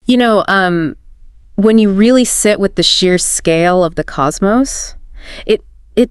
You know, when you really sit with the sheer scale of the cosmos, it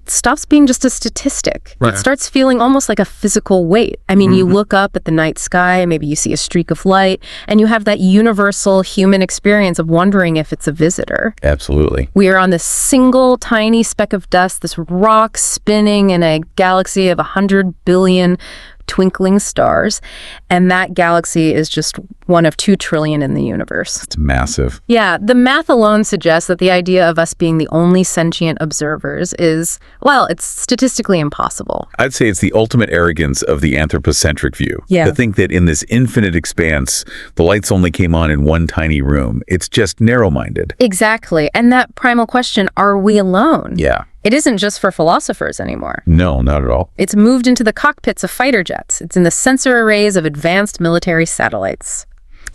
stops being just a statistic. Right. It starts feeling almost like a physical weight. I mean, you look up at the night sky, maybe you see a streak of light, and you have that universal human experience of wondering if it's a visitor. Absolutely. We are on this single tiny speck of dust, this rock spinning in a galaxy of 100 billion twinkling stars, and that galaxy is just one of 2 trillion in the universe. It's massive. Yeah, the math alone suggests that the idea of us being the only sentient observers is, well, it's statistically impossible. I'd say it's the ultimate arrogance of the anthropocentric view. Yeah. To think that in this infinite expanse, the lights only came on in one tiny room. It's just narrow-minded. Exactly. And that primal question, are we alone? Yeah. It isn't just for philosophers anymore. No, not at all. It's moved into the cockpits of fighter jets. It's in the sensor arrays of advanced military satellites.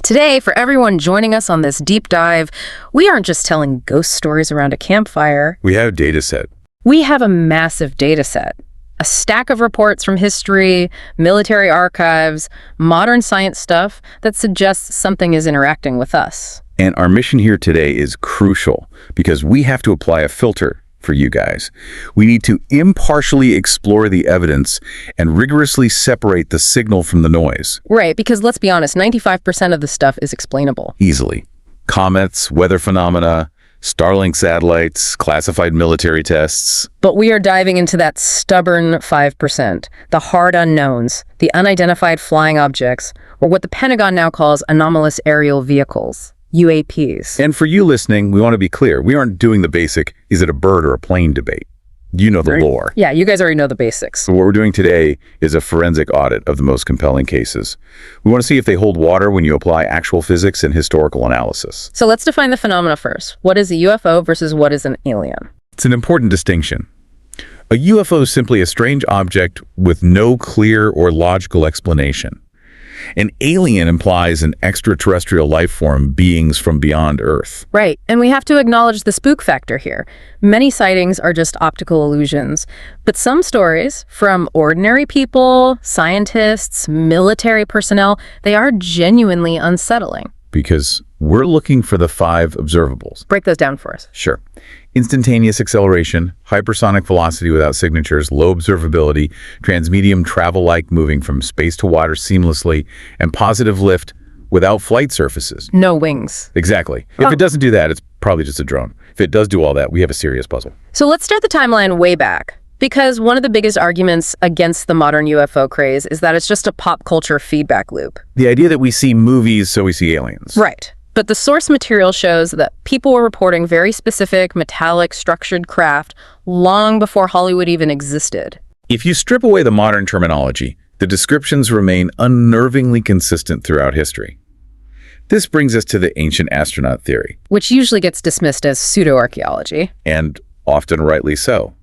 Today, for everyone joining us on this deep dive, we aren't just telling ghost stories around a campfire. We have a data set. We have a massive data set. A stack of reports from history, military archives, modern science stuff that suggests something is interacting with us. And our mission here today is crucial because we have to apply a filter for you guys. We need to impartially explore the evidence and rigorously separate the signal from the noise. Right, because let's be honest, 95% of the stuff is explainable. Easily. Comets, weather phenomena, Starlink satellites, classified military tests. But we are diving into that stubborn 5%, the hard unknowns, the unidentified flying objects, or what the Pentagon now calls anomalous aerial vehicles. UAPs. And for you listening, we want to be clear. We aren't doing the basic, is it a bird or a plane debate. You know the lore. Yeah, you guys already know the basics. So what we're doing today is a forensic audit of the most compelling cases. We want to see if they hold water when you apply actual physics and historical analysis. So let's define the phenomena first. What is a UFO versus what is an alien? It's an important distinction. A UFO is simply a strange object with no clear or logical explanation. An alien implies an extraterrestrial life form, beings from beyond Earth. Right, and we have to acknowledge the spook factor here. Many sightings are just optical illusions, but some stories, from ordinary people, scientists, military personnel, they are genuinely unsettling. Because we're looking for the 5 observables. Break those down for us. Sure. Instantaneous acceleration, hypersonic velocity without signatures, low observability, transmedium travel-like moving from space to water seamlessly, and positive lift without flight surfaces. No wings. Exactly. If it doesn't do that, it's probably just a drone. If it does do all that, we have a serious puzzle. So let's start the timeline way back. Because one of the biggest arguments against the modern UFO craze is that it's just a pop culture feedback loop. The idea that we see movies, so we see aliens. Right. But the source material shows that people were reporting very specific, metallic, structured craft long before Hollywood even existed. If you strip away the modern terminology, the descriptions remain unnervingly consistent throughout history. This brings us to the ancient astronaut theory. Which usually gets dismissed as pseudo-archaeology. And often rightly so.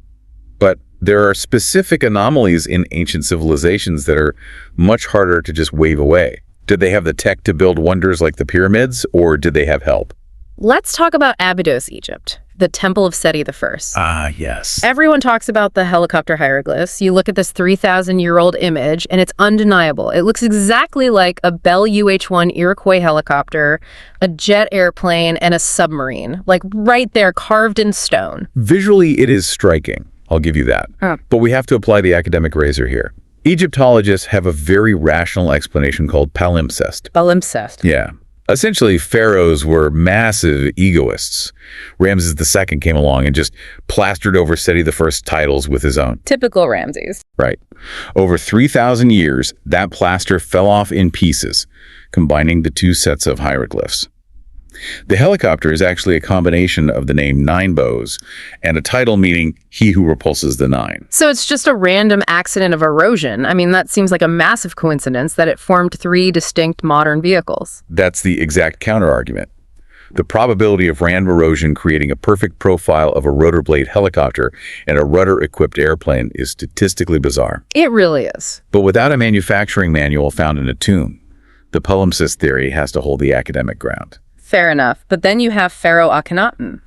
But there are specific anomalies in ancient civilizations that are much harder to just wave away. Did they have the tech to build wonders like the pyramids, or did they have help? Let's talk about Abydos, Egypt, the Temple of Seti I. Ah, yes. Everyone talks about the helicopter hieroglyphs. You look at this 3,000-year-old image, and it's undeniable. It looks exactly like a Bell UH-1 Iroquois helicopter, a jet airplane, and a submarine, like right there, carved in stone. Visually, it is striking. I'll give you that. But we have to apply the academic razor here. Egyptologists have a very rational explanation called palimpsest. Palimpsest. Yeah. Essentially, pharaohs were massive egoists. Ramses II came along and just plastered over Seti I's titles with his own. Typical Ramses. Right. Over 3,000 years, that plaster fell off in pieces, combining the 2 sets of hieroglyphs. The helicopter is actually a combination of the name Nine Bows and a title meaning he who repulses the nine. So it's just a random accident of erosion. I mean, that seems like a massive coincidence that it formed 3 distinct modern vehicles. That's the exact counter-argument. The probability of random erosion creating a perfect profile of a rotor blade helicopter and a rudder-equipped airplane is statistically bizarre. It really is. But without a manufacturing manual found in a tomb, the palimpsest theory has to hold the academic ground. Fair enough. But then you have Pharaoh Akhenaten,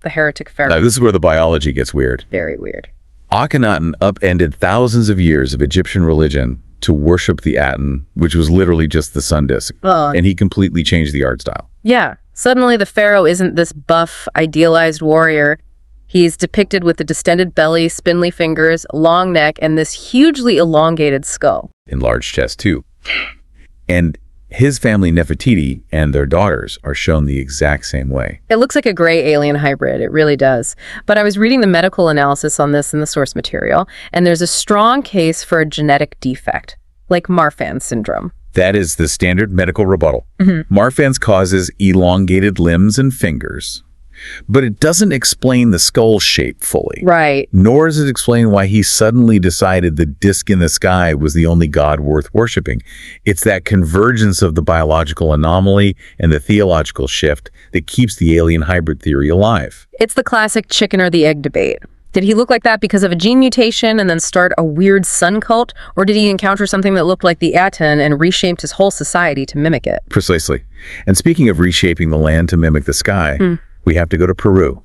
the heretic pharaoh. Now, this is where the biology gets weird. Very weird. Akhenaten upended thousands of years of Egyptian religion to worship the Aten, which was literally just the sun disk. And he completely changed the art style. Yeah. Suddenly the pharaoh isn't this buff, idealized warrior. He's depicted with a distended belly, spindly fingers, long neck, and this hugely elongated skull. Enlarged chest, too. And his family Nefertiti and their daughters are shown the exact same way. It looks like a gray alien hybrid. It really does. But I was reading the medical analysis on this in the source material, and there's a strong case for a genetic defect, like Marfan syndrome. That is the standard medical rebuttal. Marfan's causes elongated limbs and fingers, but it doesn't explain the skull shape fully. Right. Nor does it explain why he suddenly decided the disc in the sky was the only god worth worshiping. It's that convergence of the biological anomaly and the theological shift that keeps the alien hybrid theory alive. It's the classic chicken or the egg debate. Did he look like that because of a gene mutation and then start a weird sun cult? Or did he encounter something that looked like the Aten and reshaped his whole society to mimic it? Precisely. And speaking of reshaping the land to mimic the sky, we have to go to Peru,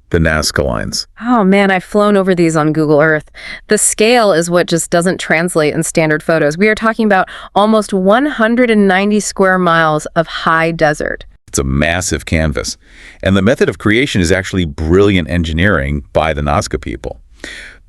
the Nazca lines. Oh man, I've flown over these on Google Earth. The scale is what just doesn't translate in standard photos. We are talking about almost 190 square miles of high desert. It's a massive canvas. And the method of creation is actually brilliant engineering by the Nazca people.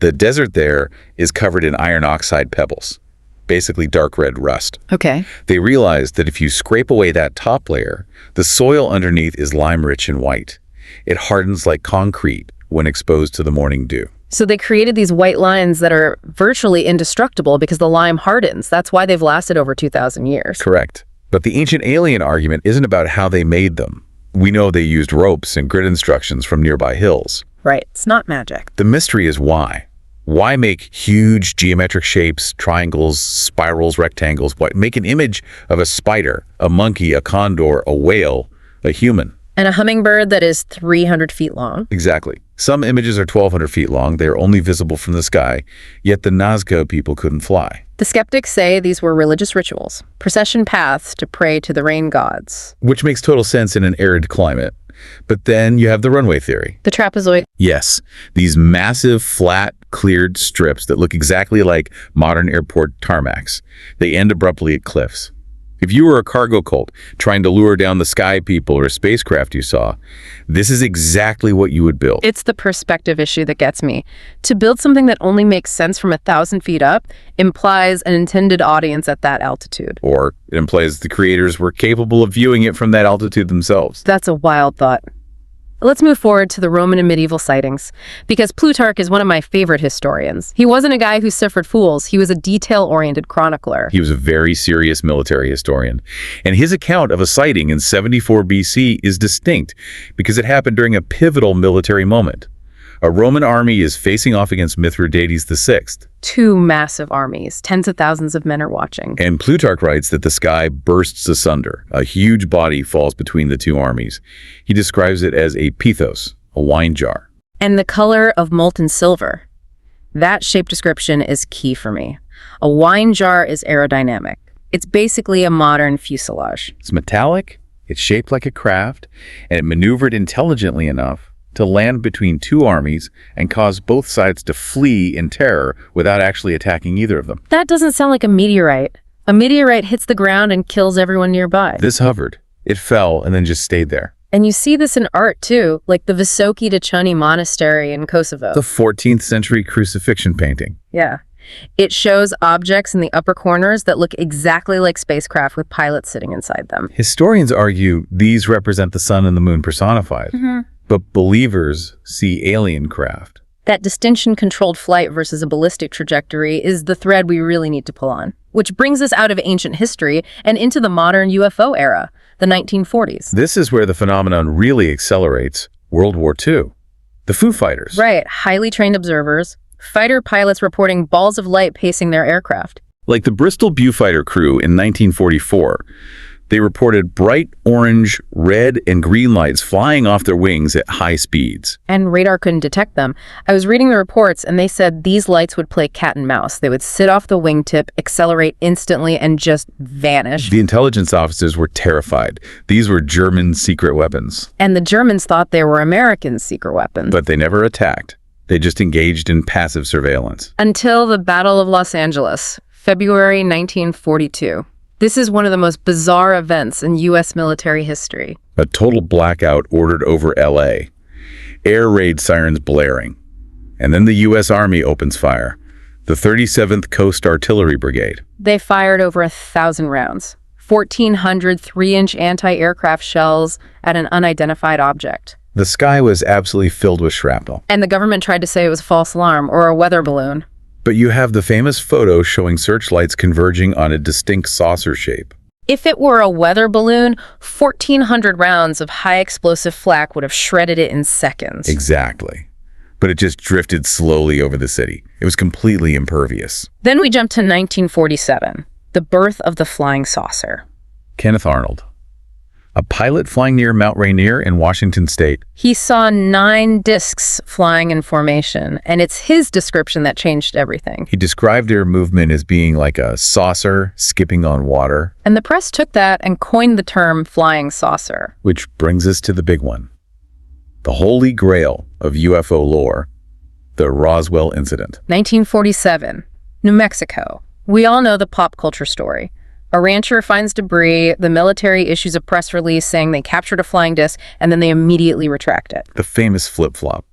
The desert there is covered in iron oxide pebbles, basically dark red rust. Okay. They realized that if you scrape away that top layer, the soil underneath is lime-rich and white. It hardens like concrete when exposed to the morning dew. So they created these white lines that are virtually indestructible because the lime hardens. That's why they've lasted over 2,000 years. Correct. But the ancient alien argument isn't about how they made them. We know they used ropes and grid instructions from nearby hills. Right. It's not magic. The mystery is why. Why make huge geometric shapes, triangles, spirals, rectangles? Why make an image of a spider, a monkey, a condor, a whale, a human? And a hummingbird that is 300 feet long. Exactly. Some images are 1,200 feet long. They are only visible from the sky, yet the Nazca people couldn't fly. The skeptics say these were religious rituals, procession paths to pray to the rain gods. Which makes total sense in an arid climate. But then you have the runway theory. The trapezoid. Yes, these massive, flat, cleared strips that look exactly like modern airport tarmacs. They end abruptly at cliffs. If you were a cargo cult trying to lure down the sky people or a spacecraft you saw, this is exactly what you would build. It's the perspective issue that gets me. To build something that only makes sense from 1,000 feet up implies an intended audience at that altitude. Or it implies the creators were capable of viewing it from that altitude themselves. That's a wild thought. Let's move forward to the Roman and medieval sightings, because Plutarch is one of my favorite historians. He wasn't a guy who suffered fools. He was a detail-oriented chronicler. He was a very serious military historian. And his account of a sighting in 74 BC is distinct because it happened during a pivotal military moment. A Roman army is facing off against Mithridates VI. Two massive armies. Tens of thousands of men are watching. And Plutarch writes that the sky bursts asunder. A huge body falls between the two armies. He describes it as a pithos, a wine jar. And the color of molten silver. That shape description is key for me. A wine jar is aerodynamic. It's basically a modern fuselage. It's metallic, it's shaped like a craft, and it maneuvered intelligently enough to land between two armies and cause both sides to flee in terror without actually attacking either of them. That doesn't sound like a meteorite. A meteorite hits the ground and kills everyone nearby. This hovered. It fell and then just stayed there. And you see this in art too, like the Vysoki Dachuni Monastery in Kosovo. The 14th century crucifixion painting. Yeah. It shows objects in the upper corners that look exactly like spacecraft with pilots sitting inside them. Historians argue these represent the sun and the moon personified. But believers see alien craft. That distinction-controlled flight versus a ballistic trajectory is the thread we really need to pull on. Which brings us out of ancient history and into the modern UFO era, the 1940s. This is where the phenomenon really accelerates. World War II. The Foo Fighters. Right, highly trained observers, fighter pilots reporting balls of light pacing their aircraft. Like the Bristol Beaufighter crew in 1944. They reported bright orange, red, and green lights flying off their wings at high speeds. And radar couldn't detect them. I was reading the reports, and they said these lights would play cat and mouse. They would sit off the wingtip, accelerate instantly, and just vanish. The intelligence officers were terrified. These were German secret weapons. And the Germans thought they were American secret weapons. But they never attacked. They just engaged in passive surveillance. Until the Battle of Los Angeles. February 1942. This is one of the most bizarre events in U.S. military history. A total blackout ordered over L.A. Air raid sirens blaring. And then the U.S. Army opens fire. The 37th Coast Artillery Brigade. They fired over 1,000 rounds, 1,400 3-inch anti-aircraft shells at an unidentified object. The sky was absolutely filled with shrapnel. And the government tried to say it was a false alarm or a weather balloon. But you have the famous photo showing searchlights converging on a distinct saucer shape. If it were a weather balloon, 1,400 rounds of high-explosive flak would have shredded it in seconds. Exactly. But it just drifted slowly over the city. It was completely impervious. Then we jump to 1947, the birth of the flying saucer. Kenneth Arnold, a pilot flying near Mount Rainier in Washington State. He saw 9 discs flying in formation, and it's his description that changed everything. He described their movement as being like a saucer skipping on water. And the press took that and coined the term flying saucer. Which brings us to the big one. The holy grail of UFO lore, the Roswell incident. 1947, New Mexico. We all know the pop culture story. A rancher finds debris, the military issues a press release saying they captured a flying disc, and then they immediately retract it. The famous flip-flop.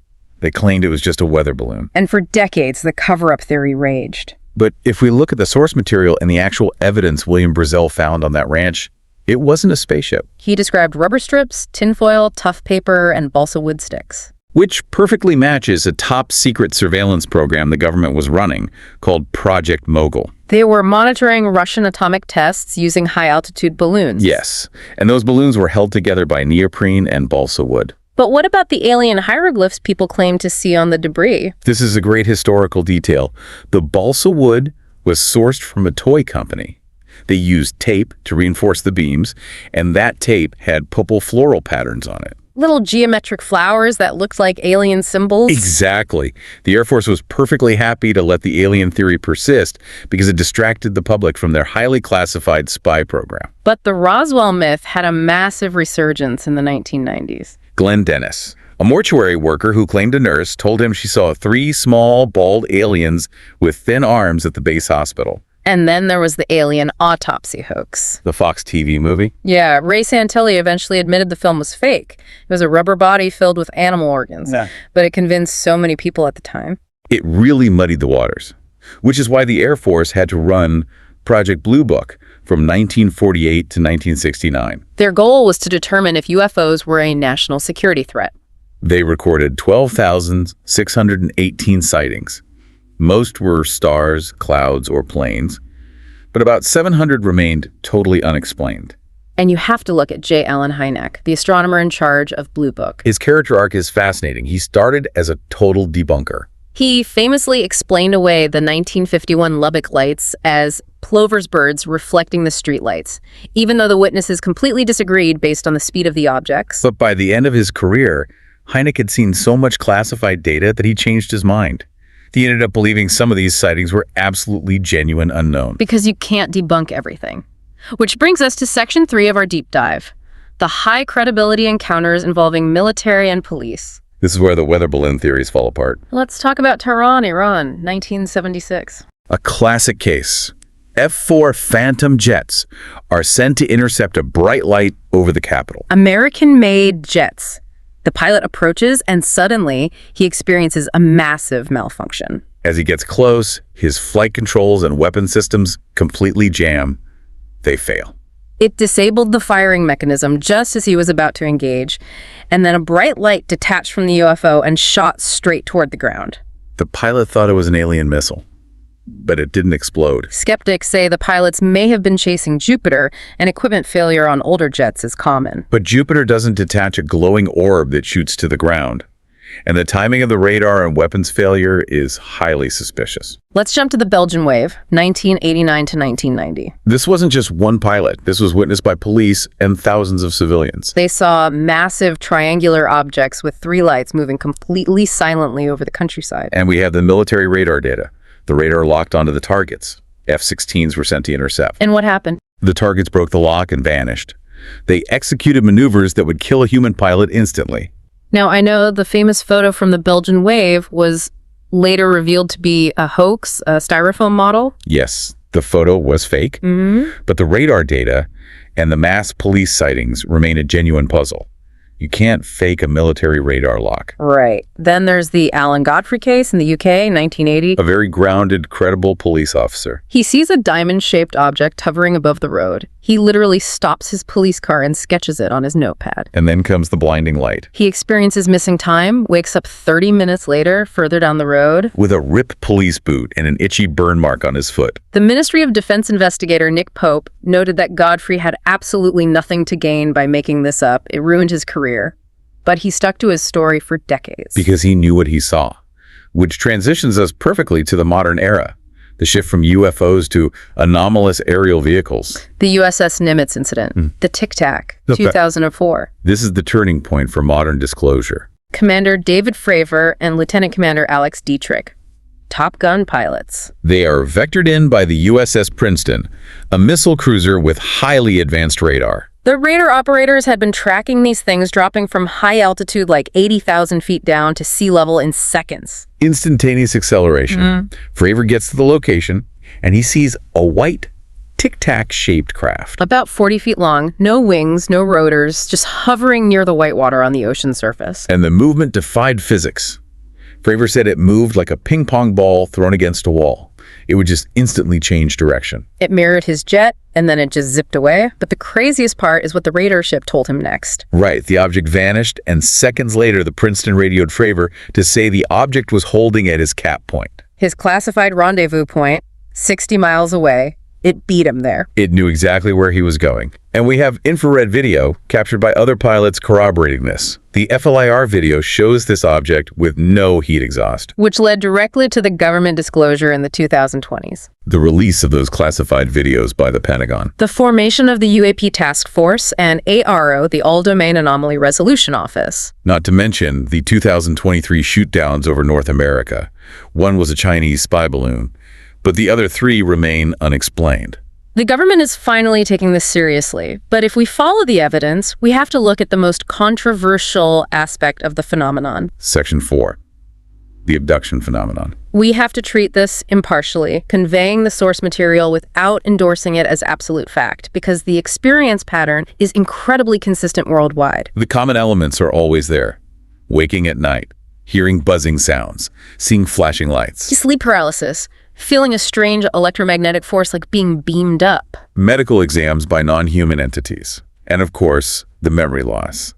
They claimed it was just a weather balloon. And for decades, the cover-up theory raged. But if we look at the source material and the actual evidence William Brazel found on that ranch, it wasn't a spaceship. He described rubber strips, tinfoil, tough paper, and balsa wood sticks. Which perfectly matches a top-secret surveillance program the government was running called Project Mogul. They were monitoring Russian atomic tests using high-altitude balloons. Yes, and those balloons were held together by neoprene and balsa wood. But what about the alien hieroglyphs people claim to see on the debris? This is a great historical detail. The balsa wood was sourced from a toy company. They used tape to reinforce the beams, and that tape had purple floral patterns on it. Little geometric flowers that looked like alien symbols? Exactly. The Air Force was perfectly happy to let the alien theory persist because it distracted the public from their highly classified spy program. But the Roswell myth had a massive resurgence in the 1990s. Glenn Dennis, a mortuary worker who claimed a nurse, told him she saw 3 small, bald aliens with thin arms at the base hospital. And then there was the alien autopsy hoax. The Fox TV movie? Yeah, Ray Santilli eventually admitted the film was fake. It was a rubber body filled with animal organs. But it convinced so many people at the time. It really muddied the waters, which is why the Air Force had to run Project Blue Book from 1948 to 1969. Their goal was to determine if UFOs were a national security threat. They recorded 12,618 sightings. Most were stars, clouds, or planes, but about 700 remained totally unexplained. And you have to look at J. Allen Hynek, the astronomer in charge of Blue Book. His character arc is fascinating. He started as a total debunker. He famously explained away the 1951 Lubbock lights as plover's birds reflecting the streetlights, even though the witnesses completely disagreed based on the speed of the objects. But by the end of his career, Hynek had seen so much classified data that he changed his mind. He ended up believing some of these sightings were absolutely genuine unknown. Because you can't debunk everything. Which brings us to Section 3 of our deep dive, the high credibility encounters involving military and police. This is where the weather balloon theories fall apart. Let's talk about Tehran, Iran, 1976. A classic case. F-4 Phantom jets are sent to intercept a bright light over the capital. American-made jets. The pilot approaches, and suddenly, he experiences a massive malfunction. As he gets close, his flight controls and weapon systems completely jam. They fail. It disabled the firing mechanism just as he was about to engage, and then a bright light detached from the UFO and shot straight toward the ground. The pilot thought it was an alien missile, but it didn't explode. Skeptics say the pilots may have been chasing Jupiter, and equipment failure on older jets is common. But Jupiter doesn't detach a glowing orb that shoots to the ground, and the timing of the radar and weapons failure is highly suspicious. Let's jump to the Belgian wave, 1989 to 1990. This wasn't just one pilot. This was witnessed by police and thousands of civilians. They saw massive triangular objects with 3 lights moving completely silently over the countryside. And we have the military radar data. The radar locked onto the targets. F-16s were sent to intercept. And what happened? The targets broke the lock and vanished. They executed maneuvers that would kill a human pilot instantly. Now, I know the famous photo from the Belgian wave was later revealed to be a hoax, a styrofoam model. Yes, The photo was fake, but the radar data and the mass police sightings remain a genuine puzzle. You can't fake a military radar lock. Right. Then there's the Alan Godfrey case in the UK, 1980. A very grounded, credible police officer. He sees a diamond-shaped object hovering above the road. He literally stops his police car and sketches it on his notepad. And then comes the blinding light. He experiences missing time, wakes up 30 minutes later, further down the road, with a ripped police boot and an itchy burn mark on his foot. The Ministry of Defense investigator Nick Pope noted that Godfrey had absolutely nothing to gain by making this up. It ruined his career. But he stuck to his story for decades. Because he knew what he saw, which transitions us perfectly to the modern era. The shift from UFOs to anomalous aerial vehicles. The USS Nimitz incident, the Tic Tac, 2004. This is the turning point for modern disclosure. Commander David Fravor and Lieutenant Commander Alex Dietrich, Top Gun pilots. They are vectored in by the USS Princeton, a missile cruiser with highly advanced radar. The radar operators had been tracking these things dropping from high altitude like 80,000 feet down to sea level in seconds. Instantaneous acceleration. Fravor gets to the location, and he sees a white, tic-tac-shaped craft. About 40 feet long, no wings, no rotors, just hovering near the whitewater on the ocean surface. And the movement defied physics. Fravor said it moved like a ping-pong ball thrown against a wall. It would just instantly change direction. It mirrored his jet, and then it just zipped away. But the craziest part is what the radar ship told him next. Right, the object vanished, and seconds later the Princeton radioed Fravor to say the object was holding at his cap point. His classified rendezvous point, 60 miles away. It beat him there. It knew exactly where he was going. And we have infrared video captured by other pilots corroborating this. The FLIR video shows this object with no heat exhaust, which led directly to the government disclosure in the 2020s. The release of those classified videos by the Pentagon. The formation of the UAP Task Force and ARO, the All-Domain Anomaly Resolution Office. Not to mention the 2023 shoot-downs over North America. One was a Chinese spy balloon, but the other three remain unexplained. The government is finally taking this seriously, but if we follow the evidence, we have to look at the most controversial aspect of the phenomenon. Section 4. The abduction phenomenon. We have to treat this impartially, conveying the source material without endorsing it as absolute fact, because the experience pattern is incredibly consistent worldwide. The common elements are always there. Waking at night, hearing buzzing sounds, seeing flashing lights. Sleep paralysis, feeling a strange electromagnetic force like being beamed up. Medical exams by non-human entities. And of course, the memory loss,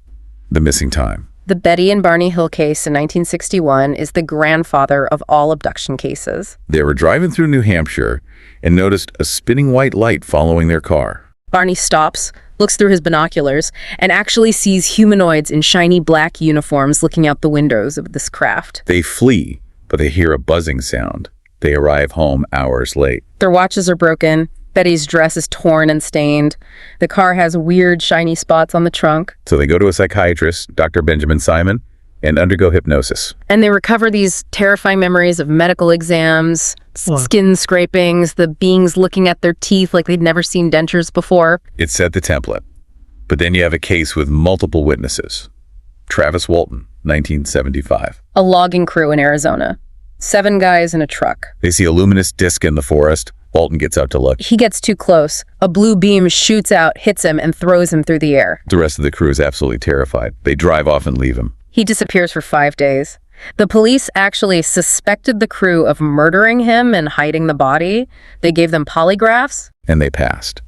the missing time. The Betty and Barney Hill case in 1961 is the grandfather of all abduction cases. They were driving through New Hampshire and noticed a spinning white light following their car. Barney stops, looks through his binoculars, and actually sees humanoids in shiny black uniforms looking out the windows of this craft. They flee, but they hear a buzzing sound. They arrive home hours late. Their watches are broken. Betty's dress is torn and stained. The car has weird, shiny spots on the trunk. So they go to a psychiatrist, Dr. Benjamin Simon, and undergo hypnosis. And they recover these terrifying memories of medical exams, skin scrapings, the beings looking at their teeth like they'd never seen dentures before. It set the template. But then you have a case with multiple witnesses. Travis Walton, 1975. A logging crew in Arizona. 7 guys in a truck. They see a luminous disc in the forest. Walton gets out to look. He gets too close. A blue beam shoots out, hits him, and throws him through the air. The rest of the crew is absolutely terrified. They drive off and leave him. He disappears for 5 days. The police actually suspected the crew of murdering him and hiding the body. They gave them polygraphs. And they passed.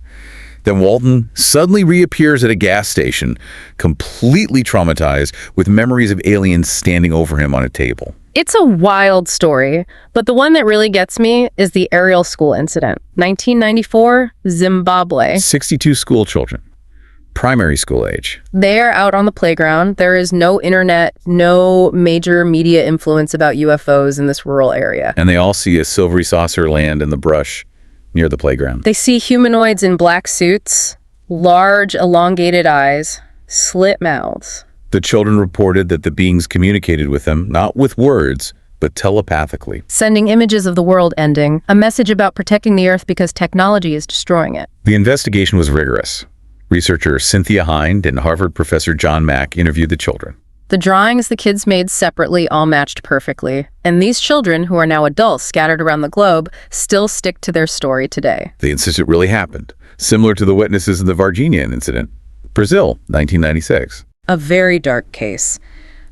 Then Walton suddenly reappears at a gas station, completely traumatized, with memories of aliens standing over him on a table. It's a wild story, but the one that really gets me is the aerial school incident. 1994, Zimbabwe. 62 school children, primary school age. They are out on the playground. There is no internet, no major media influence about UFOs in this rural area. And they all see a silvery saucer land in the brush near the playground. They see humanoids in black suits, large elongated eyes, slit mouths. The children reported that the beings communicated with them, not with words, but telepathically. Sending images of the world ending, a message about protecting the Earth because technology is destroying it. The investigation was rigorous. Researcher Cynthia Hind and Harvard professor John Mack interviewed the children. The The drawings the kids made separately all matched perfectly, and these children, who are now adults scattered around the globe, still stick to their story today. They insist it really happened, similar to the witnesses in the Varginha incident. Brazil, 1996. A very dark case.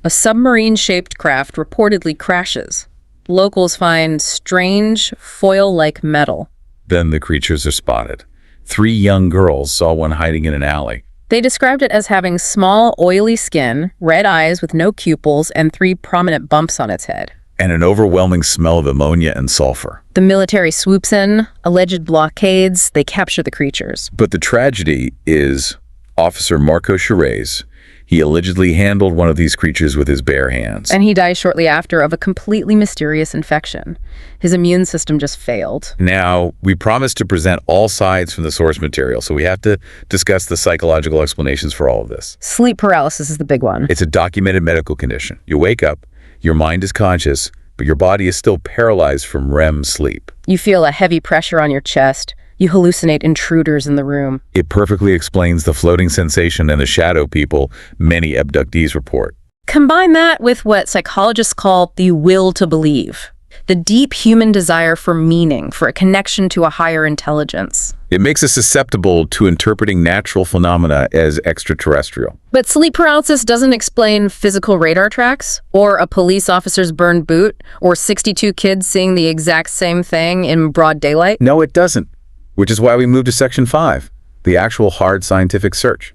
A submarine-shaped craft reportedly crashes. Locals find strange, foil-like metal. Then the creatures are spotted. 3 young girls saw one hiding in an alley. They described it as having small, oily skin, red eyes with no pupils, and 3 prominent bumps on its head. And an overwhelming smell of ammonia and sulfur. The military swoops in, alleged blockades, they capture the creatures. But the tragedy is Officer Marco Charez. He allegedly handled one of these creatures with his bare hands. And he dies shortly after of a completely mysterious infection. His immune system just failed. Now, we promised to present all sides from the source material, so we have to discuss the psychological explanations for all of this. Sleep paralysis is the big one. It's a documented medical condition. You wake up, your mind is conscious, but your body is still paralyzed from REM sleep. You feel a heavy pressure on your chest. You hallucinate intruders in the room. It perfectly explains the floating sensation and the shadow people many abductees report. Combine that with what psychologists call the will to believe, the deep human desire for meaning, for a connection to a higher intelligence. It makes us susceptible to interpreting natural phenomena as extraterrestrial. But sleep paralysis doesn't explain physical radar tracks, or a police officer's burned boot, or 62 kids seeing the exact same thing in broad daylight. No, it doesn't. Which is why we moved to Section 5, the actual hard scientific search.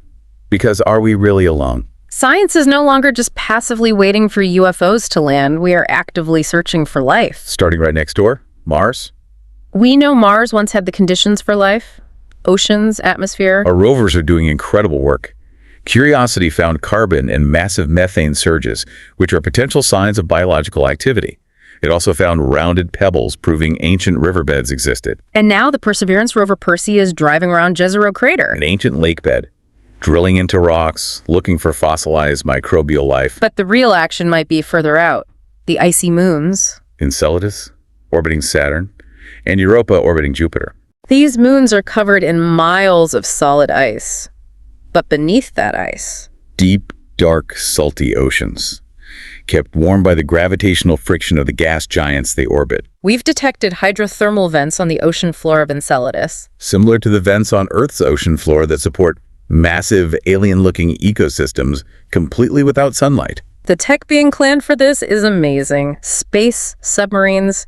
Because are we really alone? Science is no longer just passively waiting for UFOs to land. We are actively searching for life. Starting right next door, Mars. We know Mars once had the conditions for life. Oceans, atmosphere. Our rovers are doing incredible work. Curiosity found carbon and massive methane surges, which are potential signs of biological activity. It also found rounded pebbles, proving ancient riverbeds existed. And now the Perseverance rover Percy is driving around Jezero Crater. An ancient lake bed, drilling into rocks, looking for fossilized microbial life. But the real action might be further out. The icy moons. Enceladus, orbiting Saturn, and Europa orbiting Jupiter. These moons are covered in miles of solid ice. But beneath that ice, Deep, dark, salty oceans, kept warm by the gravitational friction of the gas giants they orbit. we've detected hydrothermal vents on the ocean floor of Enceladus. Similar to the vents on Earth's ocean floor that support massive, alien-looking ecosystems completely without sunlight. The tech being planned for this is amazing. Space submarines,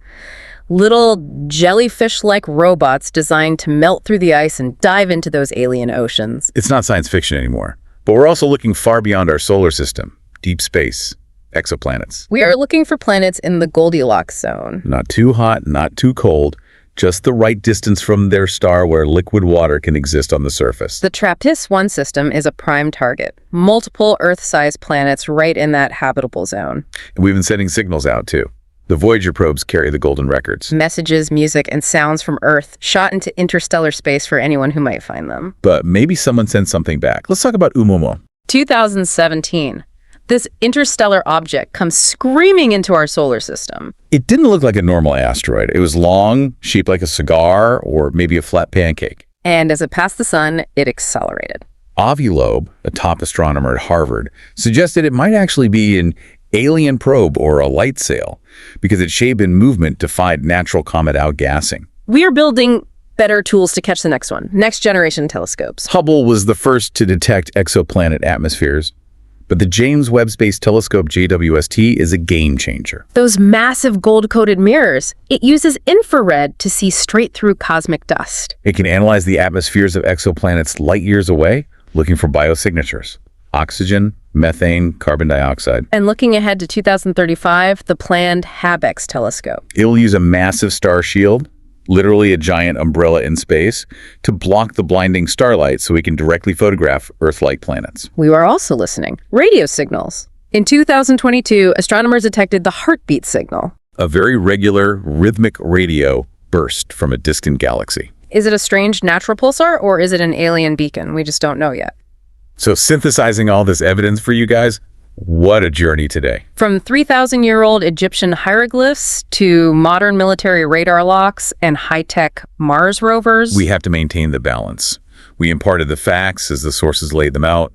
little jellyfish-like robots designed to melt through the ice and dive into those alien oceans. It's not science fiction anymore, but we're also looking far beyond our solar system, deep space, exoplanets. We are looking for planets in the Goldilocks zone. Not too hot, not too cold, just the right distance from their star where liquid water can exist on the surface. The TRAPPIST-1 system is a prime target. Multiple Earth-sized planets right in that habitable zone. And we've been sending signals out too. The Voyager probes carry the golden records. Messages, music, and sounds from Earth shot into interstellar space for anyone who might find them. But maybe someone sent something back. Let's talk about Umomo. 2017. This interstellar object comes screaming into our solar system. It didn't look like a normal asteroid. It was long, shaped like a cigar, or maybe a flat pancake. And as it passed the sun, it accelerated. Avi Loeb, a top astronomer at Harvard, suggested it might actually be an alien probe or a light sail, because its shape and movement defied natural comet outgassing. We are building better tools to catch the next one. Next generation telescopes. Hubble was the first to detect exoplanet atmospheres, but the James Webb Space Telescope JWST is a game changer. Those massive gold-coated mirrors, it uses infrared to see straight through cosmic dust. It can analyze the atmospheres of exoplanets light years away, looking for biosignatures: oxygen, methane, carbon dioxide. And looking ahead to 2035, the planned HABEX telescope. It'll use a massive star shield, literally a giant umbrella in space, to block the blinding starlight so we can directly photograph Earth-like planets. We are also listening. Radio signals. In 2022, astronomers detected the heartbeat signal. A very regular, rhythmic radio burst from a distant galaxy. Is it a strange natural pulsar, or is it an alien beacon? We just don't know yet. So synthesizing all this evidence for you guys, what a journey today. From 3,000-year-old Egyptian hieroglyphs to modern military radar locks and high-tech Mars rovers. We have to maintain the balance. We imparted the facts as the sources laid them out,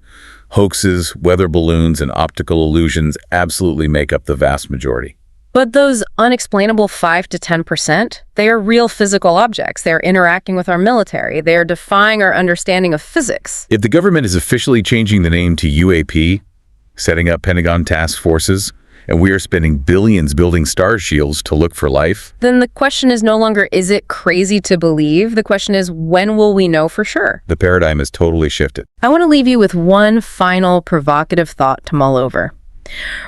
Hoaxes, weather balloons, and optical illusions absolutely make up the vast majority. But those unexplainable 5 to 10%, they are real physical objects. They are interacting with our military. They are defying our understanding of physics. If the government is officially changing the name to UAP, setting up Pentagon task forces, and we are spending billions building star shields to look for life, then the question is no longer, is it crazy to believe? The question is, when will we know for sure? the paradigm has totally shifted. I want to leave you with one final provocative thought to mull over.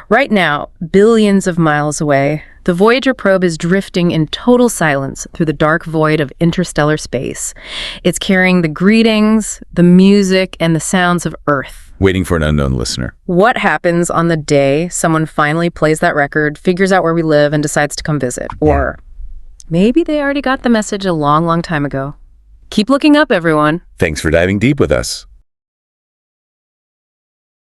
Right now, billions of miles away, the Voyager probe is drifting in total silence through the dark void of interstellar space. It's carrying the greetings, the music, and the sounds of Earth. Waiting for an unknown listener. What happens on the day someone finally plays that record, figures out where we live, and decides to come visit? Or maybe they already got the message a long, long time ago. Keep looking up, everyone. Thanks for diving deep with us.